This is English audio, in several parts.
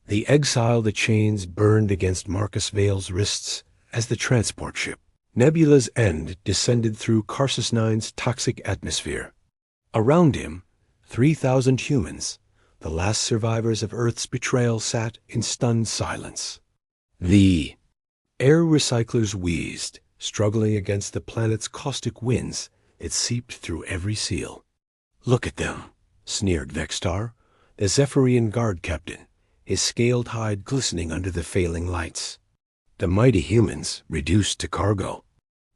The Exiled chains burned against Marcus Vale's wrists as the transport ship, Nebula's End, descended through Carsus IX's toxic atmosphere. Around him, 3,000 humans, the last survivors of Earth's betrayal, sat in stunned silence. The air recyclers wheezed, struggling against the planet's caustic winds that seeped through every seal. "Look at them," sneered Vextar, the Zephyrian guard captain, his scaled hide glistening under the failing lights. The mighty humans reduced to cargo.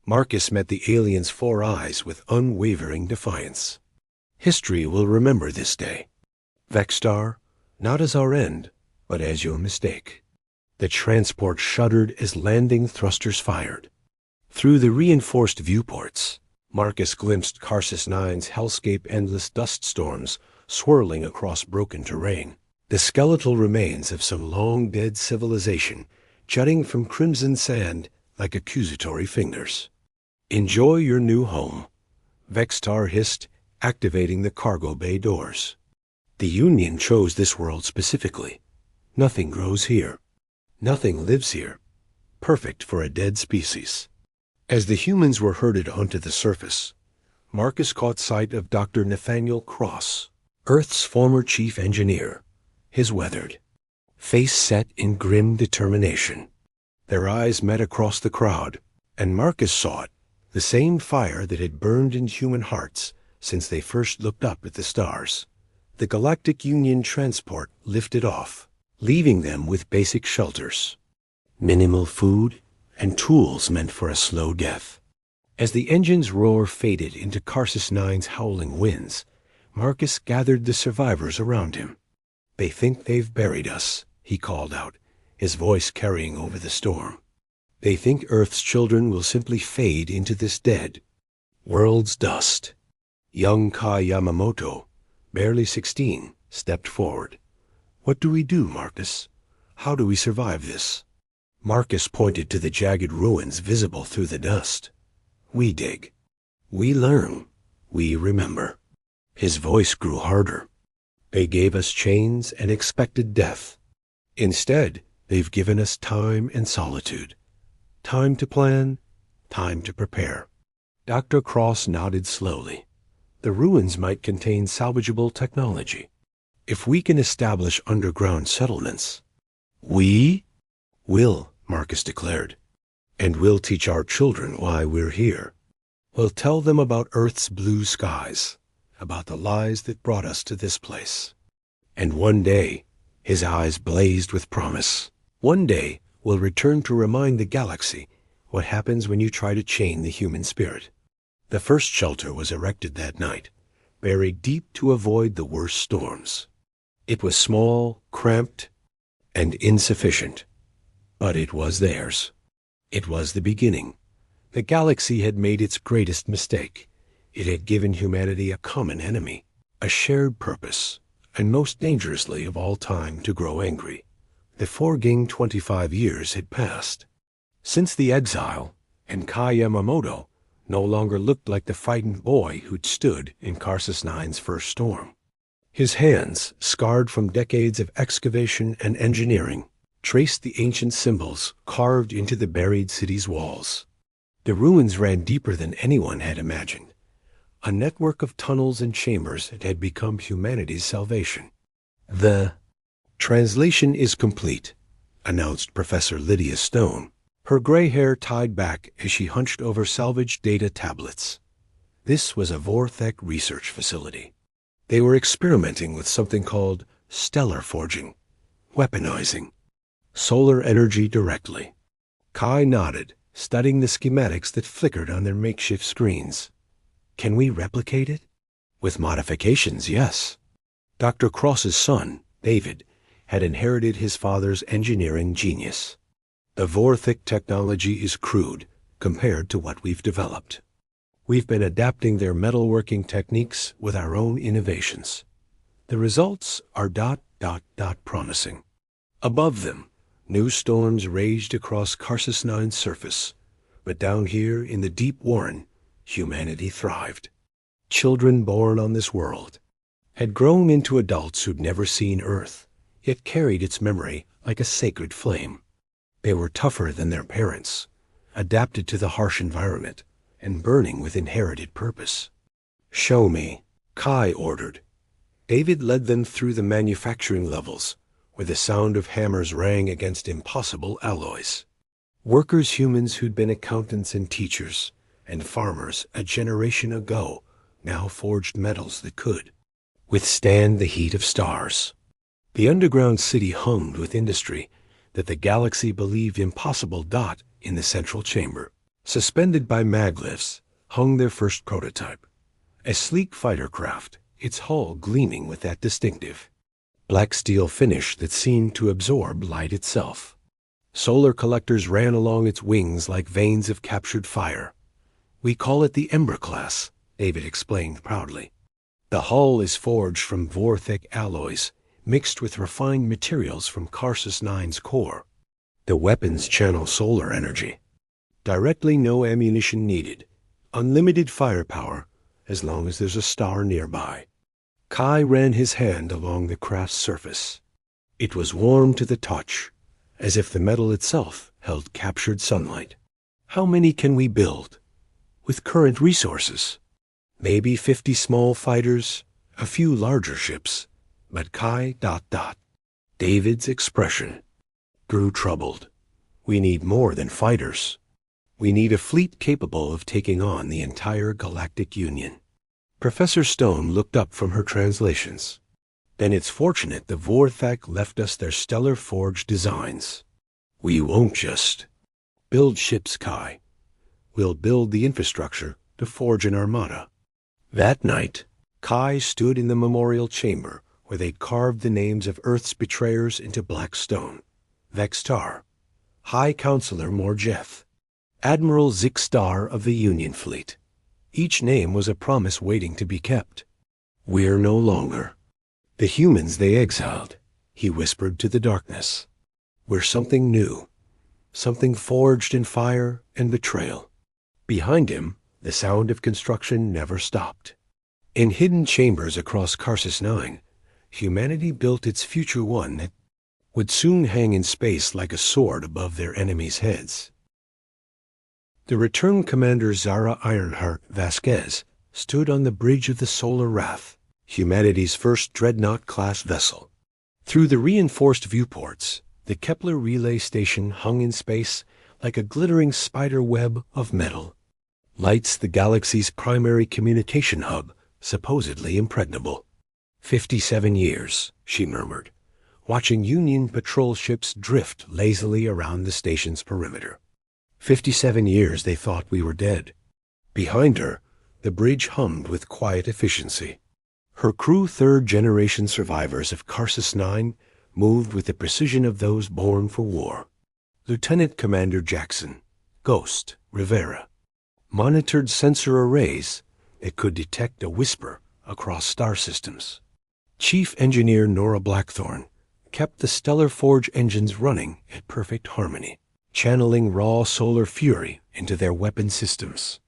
Marcus met the alien's 4 eyes with unwavering defiance. "History will remember this day, Vextar, not as our end, but as your mistake." The transport shuddered as landing thrusters fired. Through the reinforced viewports, Marcus glimpsed Carsus IX's hellscape, endless dust storms swirling across broken terrain, the skeletal remains of some long-dead civilization jutting from crimson sand like accusatory fingers. "Enjoy your new home," Vextar hissed, activating the cargo bay doors. "The Union chose this world specifically. Nothing grows here. Nothing lives here. Perfect for a dead species." As the humans were herded onto the surface, Marcus caught sight of Dr. Nathaniel Cross, Earth's former chief engineer, his weathered face set in grim determination. Their eyes met across the crowd, and Marcus saw it, the same fire that had burned in human hearts since they first looked up at the stars. The Galactic Union transport lifted off, leaving them with basic shelters, minimal food, and tools meant for a slow death. As the engine's roar faded into Carsus IX's howling winds, Marcus gathered the survivors around him. "They think they've buried us," he called out, his voice carrying over the storm. "They think Earth's children will simply fade into this dead world's dust." Young Kai Yamamoto, barely 16, stepped forward. "What do we do, Marcus? How do we survive this?" Marcus pointed to the jagged ruins visible through the dust. "We dig. We learn. We remember." His voice grew harder. "They gave us chains and expected death. Instead, they've given us time and solitude. Time to plan, time to prepare." Dr. Cross nodded slowly. "The ruins might contain salvageable technology. If we can establish underground settlements." "We will," Marcus declared. "And we'll teach our children why we're here. We'll tell them about Earth's blue skies, about the lies that brought us to this place. And one day," his eyes blazed with promise, "one day we'll return to remind the galaxy what happens when you try to chain the human spirit." The first shelter was erected that night, buried deep to avoid the worst storms. It was small, cramped, and insufficient, but it was theirs. It was the beginning. The galaxy had made its greatest mistake. It had given humanity a common enemy, a shared purpose, and most dangerously of all time to grow angry. The foregoing 25 years had passed. Since the exile, and Kai Yamamoto no longer looked like the frightened boy who'd stood in Carsus IX's first storm. His hands, scarred from decades of excavation and engineering, traced the ancient symbols carved into the buried city's walls. The ruins ran deeper than anyone had imagined. A network of tunnels and chambers that had become humanity's salvation. "The translation is complete," announced Professor Lydia Stone, her gray hair tied back as she hunched over salvaged data tablets. This was a Vorthek research facility. They were experimenting with something called stellar forging, weaponizing solar energy directly. Kai nodded, studying the schematics that flickered on their makeshift screens. "Can we replicate it?" "With modifications, yes." Dr. Cross's son, David, had inherited his father's engineering genius. "The Vorthek technology is crude compared to what we've developed. We've been adapting their metalworking techniques with our own innovations. The results are ... promising." Above them, new storms raged across Carsus IX's surface, but down here in the deep warren, humanity thrived. Children born on this world had grown into adults who'd never seen Earth, yet carried its memory like a sacred flame. They were tougher than their parents, adapted to the harsh environment, and burning with inherited purpose. "Show me," Kai ordered. David led them through the manufacturing levels, where the sound of hammers rang against impossible alloys. Workers, humans who'd been accountants and teachers, and farmers a generation ago, now forged metals that could withstand the heat of stars. The underground city hummed with industry that the galaxy believed impossible. In the central chamber, suspended by maglifts, hung their first prototype, a sleek fighter craft, its hull gleaming with that distinctive black steel finish that seemed to absorb light itself. Solar collectors ran along its wings like veins of captured fire. "We call it the Ember class," David explained proudly. "The hull is forged from Vorthek alloys, mixed with refined materials from Karsus 9's core. The weapons channel solar energy. Directly, no ammunition needed. Unlimited firepower, as long as there's a star nearby." Kai ran his hand along the craft's surface. It was warm to the touch, as if the metal itself held captured sunlight. "How many can we build? With current resources?" "Maybe 50 small fighters, a few larger ships, but Kai... David's expression grew troubled. "We need more than fighters. We need a fleet capable of taking on the entire Galactic Union." Professor Stone looked up from her translations. "Then it's fortunate the Vorthak left us their stellar forged designs. We won't just build ships, Kai. We'll build the infrastructure to forge an armada." That night, Kai stood in the memorial chamber where they'd carved the names of Earth's betrayers into black stone. Vextar, High Counselor Morjeth, Admiral Zixstar of the Union Fleet. Each name was a promise waiting to be kept. "We're no longer the humans they exiled," he whispered to the darkness. "We're something new, something forged in fire and betrayal." Behind him, the sound of construction never stopped. In hidden chambers across Karsus 9, humanity built its future, one that would soon hang in space like a sword above their enemies' heads. The returned commander Zara Ironheart Vasquez stood on the bridge of the Solar Wrath, humanity's first dreadnought-class vessel. Through the reinforced viewports, the Kepler relay station hung in space like a glittering spider web of metal. Lights the galaxy's primary communication hub, supposedly impregnable. 57 years, she murmured, watching Union patrol ships drift lazily around the station's perimeter. 57 years they thought we were dead. Behind her, the bridge hummed with quiet efficiency. Her crew, third-generation survivors of Karsus 9, moved with the precision of those born for war. Lieutenant Commander Jackson, Ghost, Rivera, monitored sensor arrays that could detect a whisper across star systems. Chief Engineer Nora Blackthorne kept the stellar forge engines running at perfect harmony, channeling raw solar fury into their weapon systems.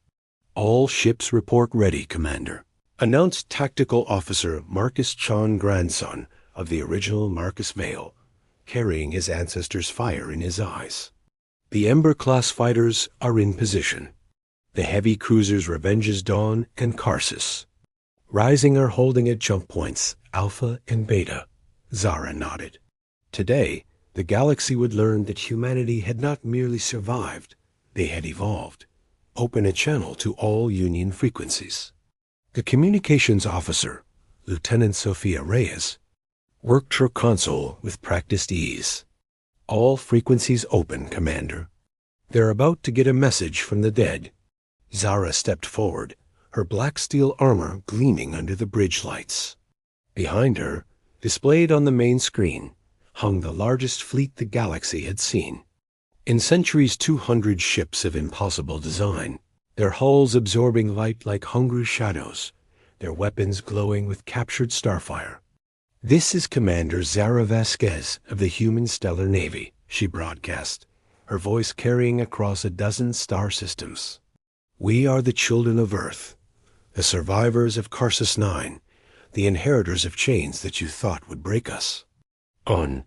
"All ships report ready, Commander," announced Tactical Officer Marcus Chon, grandson of the original Marcus Vale, carrying his ancestors' fire in his eyes. "The Ember-class fighters are in position. The heavy cruisers Revenge's Dawn and Karsus. Rising are holding at jump points Alpha and Beta." Zara nodded. Today, the galaxy would learn that humanity had not merely survived, they had evolved. Open a channel to all Union frequencies. The communications officer, Lieutenant Sophia Reyes, worked her console with practiced ease. "All frequencies open, Commander. They're about to get a message from the dead." Zara stepped forward, her black steel armor gleaming under the bridge lights. Behind her, displayed on the main screen, hung the largest fleet the galaxy had seen. In Century's 200 ships of impossible design, their hulls absorbing light like hungry shadows, their weapons glowing with captured starfire. "This is Commander Zara Vasquez of the Human Stellar Navy," she broadcast, her voice carrying across a dozen star systems. "We are the children of Earth, the survivors of Karsus 9, the inheritors of chains that you thought would break us. On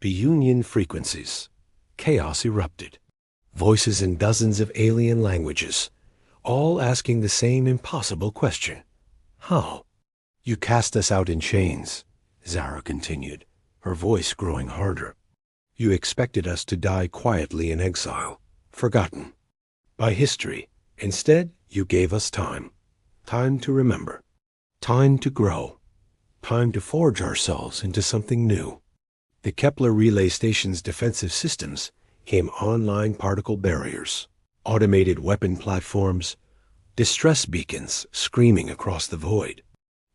the Union frequencies, chaos erupted. Voices in dozens of alien languages, all asking the same impossible question. How? You cast us out in chains, Zara continued, her voice growing harder. You expected us to die quietly in exile, forgotten by history. Instead, you gave us time. Time to remember. Time to grow. Time to forge ourselves into something new. The Kepler relay station's defensive systems came online particle barriers, automated weapon platforms, distress beacons screaming across the void.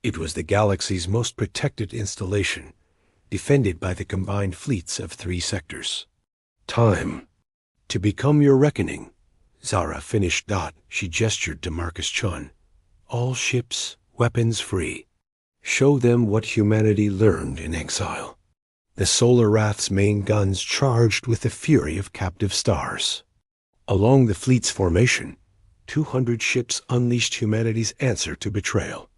It was the galaxy's most protected installation, defended by the combined fleets of 3 sectors. Time to become your reckoning. Zara finished. She gestured to Marcus Chun. All ships, weapons free. Show them what humanity learned in exile. The Solar Wrath's main guns charged with the fury of captive stars. Along the fleet's formation, 200 ships unleashed humanity's answer to betrayal.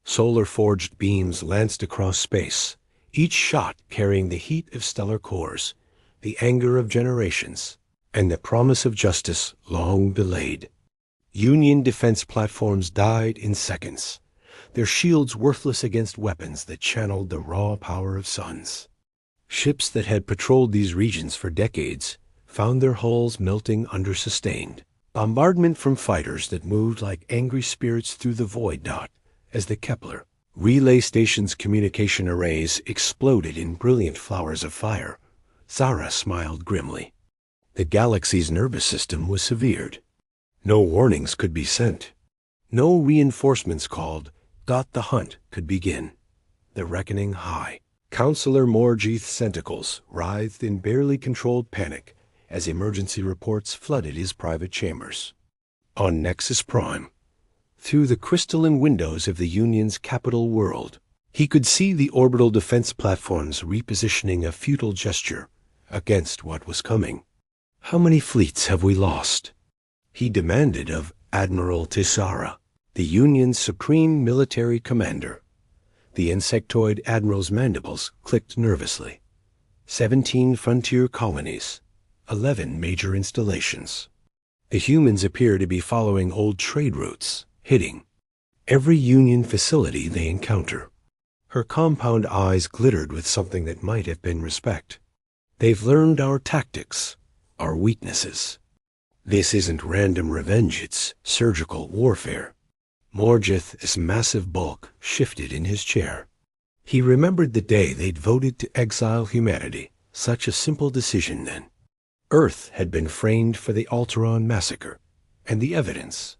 Solar-forged beams lanced across space, each shot carrying the heat of stellar cores, the anger of generations, and the promise of justice long delayed. Union defense platforms died in seconds, their shields worthless against weapons that channeled the raw power of suns. Ships that had patrolled these regions for decades found their hulls melting under sustained bombardment from fighters that moved like angry spirits through the void. As the Kepler relay station's communication arrays exploded in brilliant flowers of fire, Zara smiled grimly. The galaxy's nervous system was severed. No warnings could be sent. No reinforcements called. The hunt could begin. The reckoning high. Counselor Morjeeth's tentacles writhed in barely controlled panic as emergency reports flooded his private chambers. On Nexus Prime, through the crystalline windows of the Union's capital world, he could see the orbital defense platforms repositioning a futile gesture against what was coming. How many fleets have we lost? He demanded of Admiral Tisara, the Union's supreme military commander. The insectoid admiral's mandibles clicked nervously. 17 frontier colonies, 11 major installations. The humans appear to be following old trade routes, hitting every Union facility they encounter. Her compound eyes glittered with something that might have been respect. They've learned our tactics, our weaknesses. This isn't random revenge, it's surgical warfare. Morjeeth's massive bulk shifted in his chair. He remembered the day they'd voted to exile humanity. Such a simple decision then. Earth had been framed for the Alteron massacre, and the evidence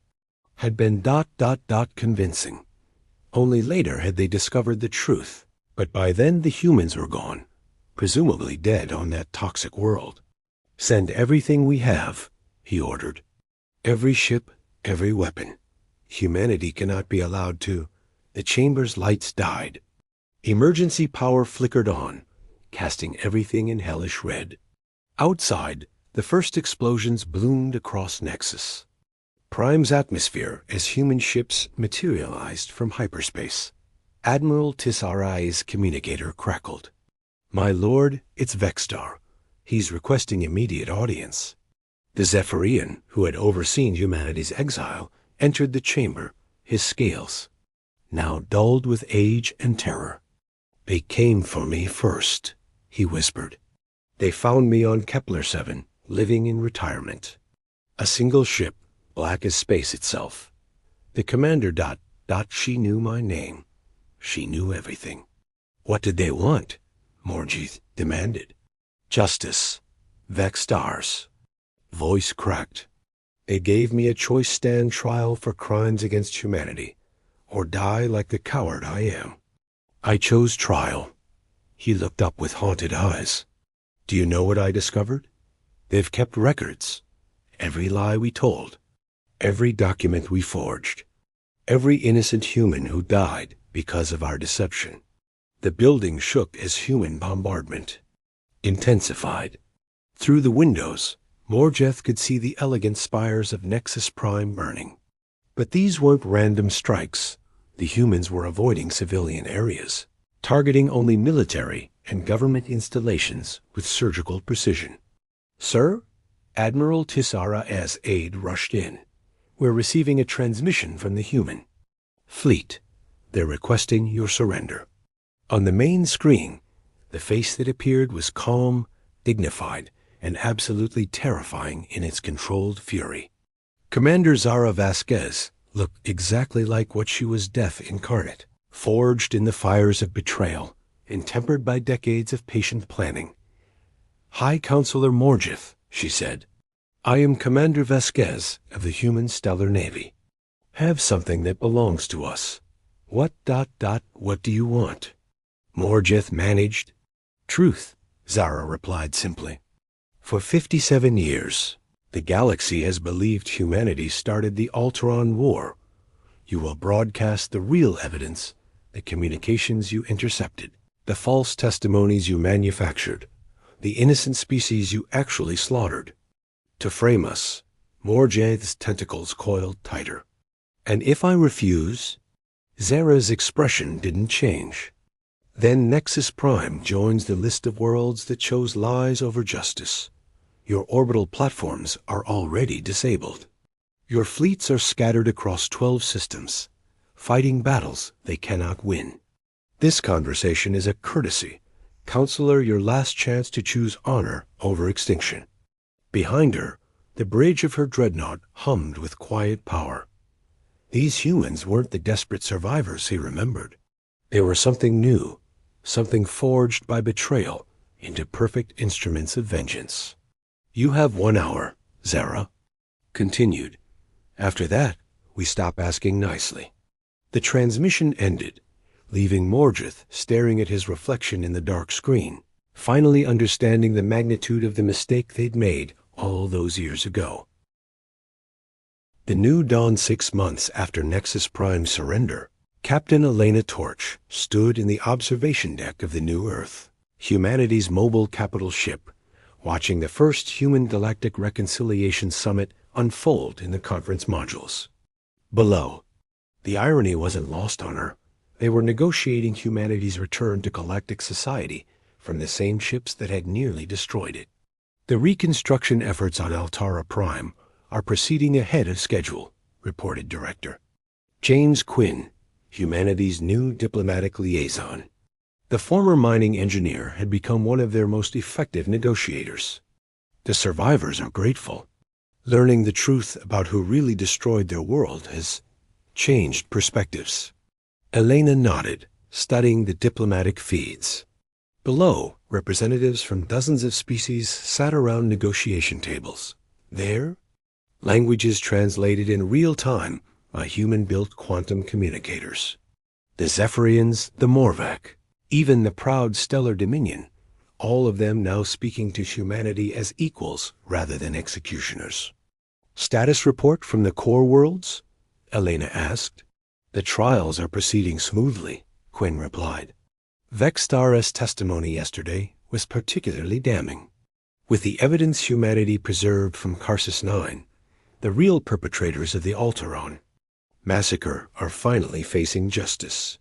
had been ... convincing. Only later had they discovered the truth, but by then the humans were gone, presumably dead on that toxic world. Send everything we have, he ordered. Every ship, every weapon. Humanity cannot be allowed to. The chamber's lights died. Emergency power flickered on, casting everything in hellish red. Outside, the first explosions bloomed across Nexus. Prime's atmosphere as human ships materialized from hyperspace. Admiral Tisarai's communicator crackled. My lord, it's Vexstar. He's requesting immediate audience. The Zephyrian, who had overseen humanity's exile, entered the chamber, his scales now dulled with age and terror. They came for me first, he whispered. They found me on Kepler 7, living in retirement. A single ship, black as space itself. The commander ... She knew my name. She knew everything. What did they want? Morjeeth demanded. Justice. Vexstars. Voice cracked. They gave me a choice stand trial for crimes against humanity, or die like the coward I am. I chose trial. He looked up with haunted eyes. Do you know what I discovered? They've kept records. Every lie we told. Every document we forged. Every innocent human who died because of our deception. The building shook as human bombardment intensified. Through the windows, Morjeeth could see the elegant spires of Nexus Prime burning. But these weren't random strikes. The humans were avoiding civilian areas, targeting only military and government installations with surgical precision. "Sir?" Admiral Tisara as aide rushed in. "We're receiving a transmission from the human fleet. They're requesting your surrender." On the main screen, the face that appeared was calm, dignified, and absolutely terrifying in its controlled fury. Commander Zara Vasquez looked exactly like what she was, death incarnate, forged in the fires of betrayal and tempered by decades of patient planning. "High Counselor Morgith," she said, "I am Commander Vasquez of the Human Stellar Navy. Have something that belongs to us. What do you want?" Morgith managed. "Truth," Zara replied simply. "For 57 years, the galaxy has believed humanity started the Alteron War. You will broadcast the real evidence, the communications you intercepted, the false testimonies you manufactured, the innocent species you actually slaughtered. To frame us." Morgith's tentacles coiled tighter. "And if I refuse?" Zara's expression didn't change. "Then Nexus Prime joins the list of worlds that chose lies over justice. Your orbital platforms are already disabled. Your fleets are scattered across 12 systems, fighting battles they cannot win. This conversation is a courtesy. Counselor, your last chance to choose honor over extinction." Behind her, the bridge of her dreadnought hummed with quiet power. These humans weren't the desperate survivors he remembered. They were something new, something forged by betrayal into perfect instruments of vengeance. "You have 1 hour," Zara continued. "After that, we stop asking nicely." The transmission ended, leaving Morgith staring at his reflection in the dark screen, finally understanding the magnitude of the mistake they'd made all those years ago. The new dawn 6 months after Nexus Prime's surrender, Captain Elena Torch stood in the observation deck of the New Earth, humanity's mobile capital ship, watching the first human galactic reconciliation summit unfold in the conference modules. Below, the irony wasn't lost on her. They were negotiating humanity's return to galactic society from the same ships that had nearly destroyed it. "The reconstruction efforts on Altara Prime are proceeding ahead of schedule," reported Director James Quinn, humanity's new diplomatic liaison. The former mining engineer had become one of their most effective negotiators. "The survivors are grateful. Learning the truth about who really destroyed their world has changed perspectives." Elena nodded, studying the diplomatic feeds. Below, representatives from dozens of species sat around negotiation tables. There, languages translated in real time by human-built quantum communicators. The Zephyrians, the Morvac, even the proud Stellar Dominion, all of them now speaking to humanity as equals rather than executioners. "Status report from the core worlds?" Elena asked. "The trials are proceeding smoothly," Quinn replied. "Vextara's testimony yesterday was particularly damning. With the evidence humanity preserved from Karsus 9, the real perpetrators of the Alteron massacre are finally facing justice."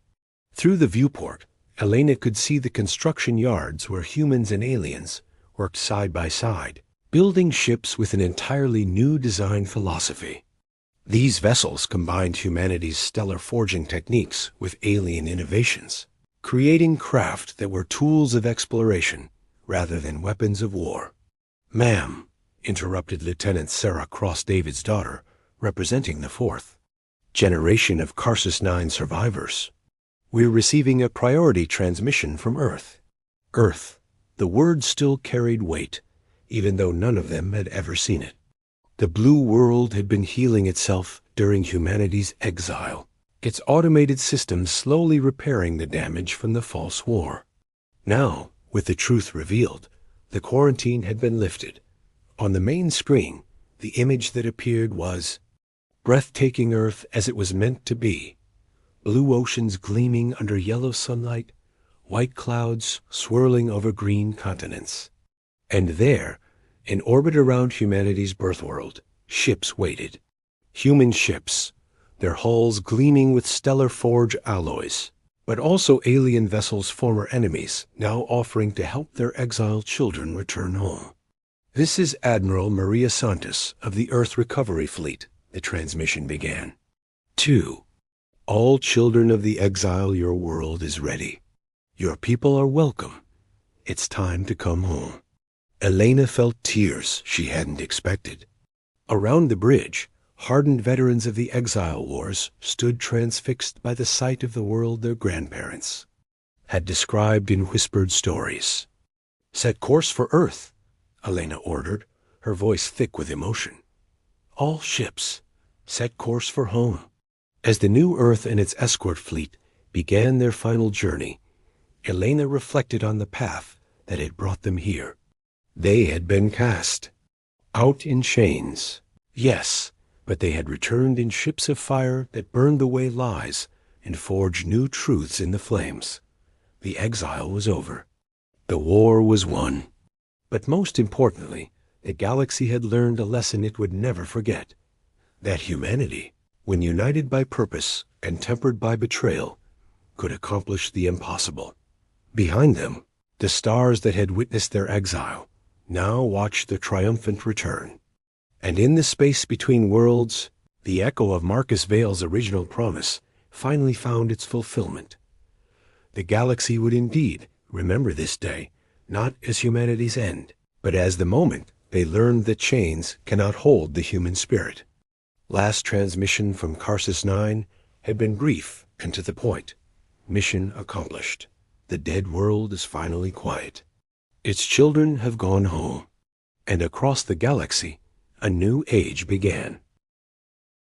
Through the viewport, Elena could see the construction yards where humans and aliens worked side by side, building ships with an entirely new design philosophy. These vessels combined humanity's stellar forging techniques with alien innovations, creating craft that were tools of exploration rather than weapons of war. "Ma'am," interrupted Lieutenant Sarah Cross-David's daughter, representing the 4th generation of Karsus 9 survivors, "we're receiving a priority transmission from Earth." Earth. The word still carried weight, even though none of them had ever seen it. The blue world had been healing itself during humanity's exile, its automated systems slowly repairing the damage from the false war. Now, with the truth revealed, the quarantine had been lifted. On the main screen, the image that appeared was breathtaking Earth as it was meant to be. Blue oceans gleaming under yellow sunlight, white clouds swirling over green continents. And there, in orbit around humanity's birthworld, ships waited. Human ships, their hulls gleaming with stellar forge alloys, but also alien vessels' former enemies, now offering to help their exiled children return home. "This is Admiral Maria Santos of the Earth Recovery Fleet," the transmission began. 2. All children of the exile, your world is ready. Your people are welcome. It's time to come home. Elena felt tears she hadn't expected. Around the bridge, hardened veterans of the exile wars stood transfixed by the sight of the world their grandparents had described in whispered stories. "Set course for Earth," Elena ordered, her voice thick with emotion. "All ships, set course for home." As the new Earth and its escort fleet began their final journey, Elena reflected on the path that had brought them here. They had been cast out in chains, yes, but they had returned in ships of fire that burned away lies and forged new truths in the flames. The exile was over. The war was won. But most importantly, the galaxy had learned a lesson it would never forget: that humanity, when united by purpose and tempered by betrayal, could accomplish the impossible. Behind them, the stars that had witnessed their exile now watched the triumphant return. And in the space between worlds, the echo of Marcus Vale's original promise finally found its fulfillment. The galaxy would indeed remember this day, not as humanity's end, but as the moment they learned that chains cannot hold the human spirit. Last transmission from Karsus 9 had been brief and to the point. Mission accomplished. The dead world is finally quiet. Its children have gone home. And across the galaxy, a new age began.